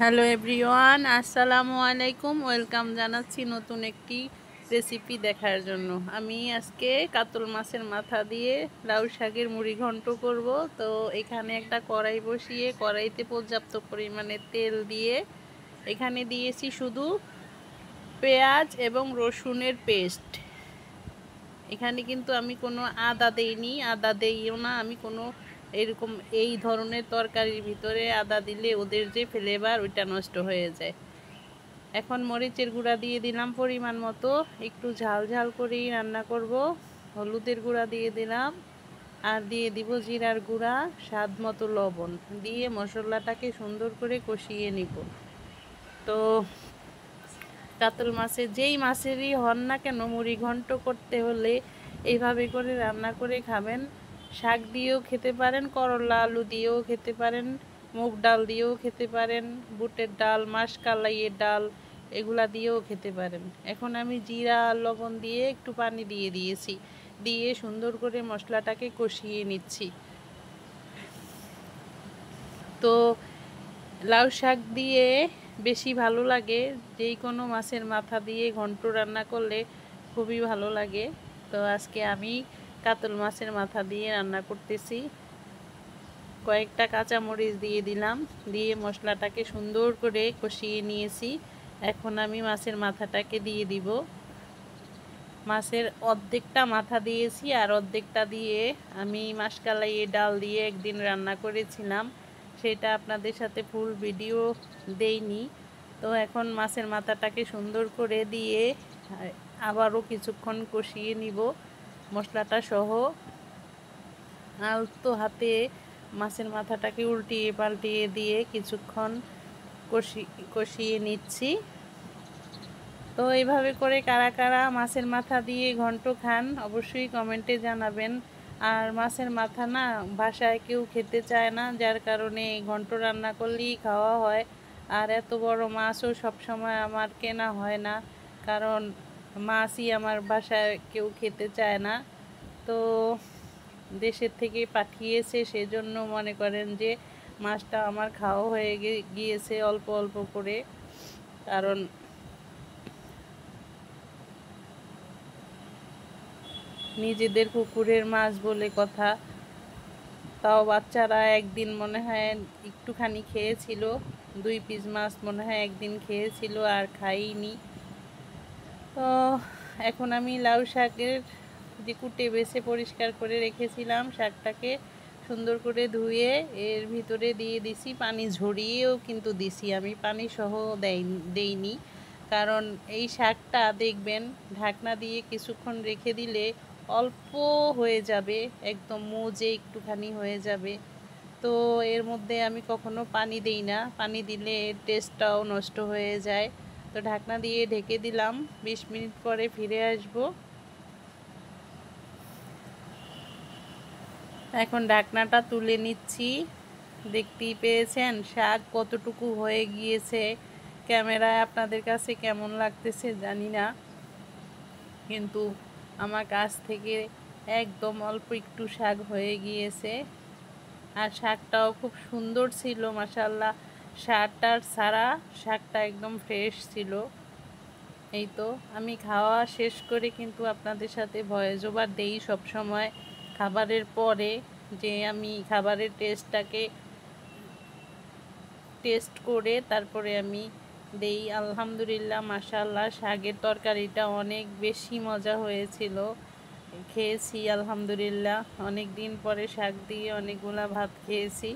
Hello everyone, আসসালামু আলাইকুম। Welcome জানাচ্ছি নতুন একটি রেসিপি দেখার জন্য। আমি আজকে কাতল মাছের মাথা দিয়ে লাউ শাকের মুড়ি ঘন্ট করব। তো এখানে একটা কড়াই বসিয়ে কড়াইতে পর্যাপ্ত পরিমাণে তেল দিয়ে এখানে দিয়েছি শুধু পেঁয়াজ এবং রসুনের পেস্ট। এখানে কিন্তু আমি কোনো আদা দেইনি, আদা দেইও না আমি কোনো এরকম। এই ধরনের তরকারির ভিতরে আদা দিলে ওদের যে ফ্লেভার ওইটা নষ্ট হয়ে যায়। এখন মরিচের গুঁড়া দিয়ে দিলাম পরিমাণ মতো, একটু ঝাল ঝাল করেই রান্না করব। হলুদের গুঁড়া দিয়ে দিলাম, আর দিয়ে দিব জিরার গুঁড়া, স্বাদ মতো লবণ দিয়ে মশলাটাকে সুন্দর করে কষিয়ে নিব। তো কাতল মাছের যেই মাছেরই হন না কেন, মুড়ি ঘন্ট করতে হলে এইভাবে করে রান্না করে খাবেন। শাক দিয়েও খেতে পারেন, করলা আলু দিয়েও খেতে পারেন, মুগ ডাল দিয়েও খেতে পারেন, বুটের ডাল, মাসকলাইয়ের ডাল এগুলা দিয়েও খেতে পারেন। এখন আমি জিরা লবণ দিয়ে একটু পানি দিয়ে দিয়েছি, দিয়ে সুন্দর করে মশলাটাকে কষিয়ে নিচ্ছি। তো লাউ শাক দিয়ে বেশি ভালো লাগে, যেই কোনো মাছের মাথা দিয়ে ঘন্ট রান্না করলে খুবই ভালো লাগে। তো আজকে আমি কাতল মাছের মাথা দিয়ে রান্না করতেছি। কয়েকটা কাঁচামরিচ দিয়ে দিলাম, দিয়ে মশলাটাকে সুন্দর করে কষিয়ে নিয়েছি। এখন আমি মাছের মাথাটাকে দিয়ে দিব। মাছের অর্ধেকটা মাথা দিয়েছি, আর অর্ধেকটা দিয়ে আমি মাসকলাইয়ের ডাল দিয়ে একদিন রান্না করেছিলাম, সেটা আপনাদের সাথে ফুল ভিডিও দেইনি। তো এখন মাছের মাথাটাকে সুন্দর করে দিয়ে আবারও কিছুক্ষণ কষিয়ে নিব মশলাটা সহ। আলতো হাতে মাছের মাথাটাকে উল্টিয়ে পাল্টিয়ে দিয়ে কিছুক্ষণ কষিয়ে নিচ্ছি। তো এইভাবে করে কারা কারা মাছের মাথা দিয়ে ঘন্ট খান অবশ্যই কমেন্টে জানাবেন। আর মাছের মাথা না বাসায় কেউ খেতে চায় না, যার কারণে ঘন্ট রান্না করলেই খাওয়া হয়। আর এত বড় মাছও সবসময় আমার কেনা হয় না, কারণ মাছই আমার বাসায় কেউ খেতে চায় না। তো দেশের থেকে পাঠিয়েছে, সেজন্য মনে করেন যে মাছটা আমার খাওয়া হয়ে গিয়েছে অল্প অল্প করে, কারণ নিজেদের পুকুরের মাছ বলে কথা। তাও বাচ্চারা একদিন মনে হয় একটুখানি খেয়েছিল, 2 পিস মাছ মনে হয় একদিন খেয়েছিল, আর খাইনি। তো এখন আমি লাউ শাকের যে কুটে বেছে পরিষ্কার করে রেখেছিলাম, শাকটাকে সুন্দর করে ধুয়ে এর ভিতরে দিয়ে দিছি। পানি ঝরিয়েও কিন্তু দিছি, আমি পানি সহ দেইনি, কারণ এই শাকটা দেখবেন ঢাকনা দিয়ে কিছুক্ষণ রেখে দিলে অল্প হয়ে যাবে, একদম মজে একটুখানি হয়ে যাবে। তো এর মধ্যে আমি কখনো পানি দেই না, পানি দিলে টেস্টটাও নষ্ট হয়ে যায়। তো ঢাকনা দিয়ে ঢেকে দিলাম, 20 মিনিট পরে ফিরে আসব। এখন ঢাকনাটা তুলে নিচ্ছি। দেখতেই পেয়েছেন শাক কতটুকু হয়ে গিয়েছে। ক্যামেরায় আপনাদের কাছে কেমন লাগতেছে জানি না, কিন্তু আমার কাছ থেকে একদম অল্প একটু শাক হয়ে গিয়েছে। আর শাকটাও খুব সুন্দর ছিল, মাশাআল্লাহ। শাকটার সারা শাকটা একদম ফ্রেশ ছিল। এই তো আমি খাওয়া শেষ করে কিন্তু আপনাদের সাথে ভয়েস ওভার দেই সবসময় খাবারের পরে, যে আমি খাবারের টেস্ট করে তারপরে আমি দেই। আলহামদুলিল্লাহ, মাশাআল্লাহ, শাকের তরকারিটা অনেক বেশি মজা হয়েছিল। খেয়েছি আলহামদুলিল্লাহ, অনেক দিন পরে শাক দিয়ে অনেকগুলা ভাত খেয়েছি।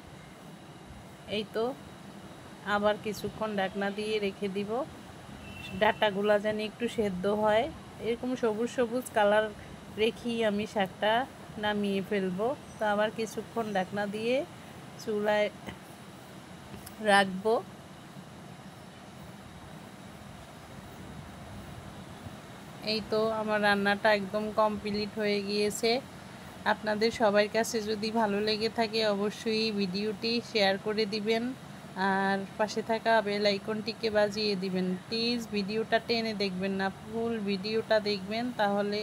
এই তো আবার কিছুক্ষণ ঢাকনা দিয়ে রেখে দিব, ডাটাগুলা যেন একটু সেদ্ধ হয়। এরকম সবুজ সবুজ কালার রেখেই আমি শাকটা নামিয়ে ফেলবো। তো আবার কিছুক্ষণ ঢাকনা দিয়ে চুলায় রাখবো। এই তো আমার রান্নাটা একদম কমপ্লিট হয়ে গিয়েছে। আপনাদের সবার কাছে যদি ভালো লেগে থাকে অবশ্যই ভিডিওটি শেয়ার করে দিবেন, আর পাশে থাকা বেল আইকনটিকে বাজিয়ে দিবেন। প্লিজ ভিডিওটা টেনে দেখবেন না, ফুল ভিডিওটা দেখবেন, তাহলে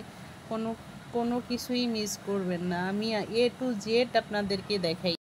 কোনো কিছুই মিস করবেন না। আমি A to Z আপনাদেরকে দেখাই।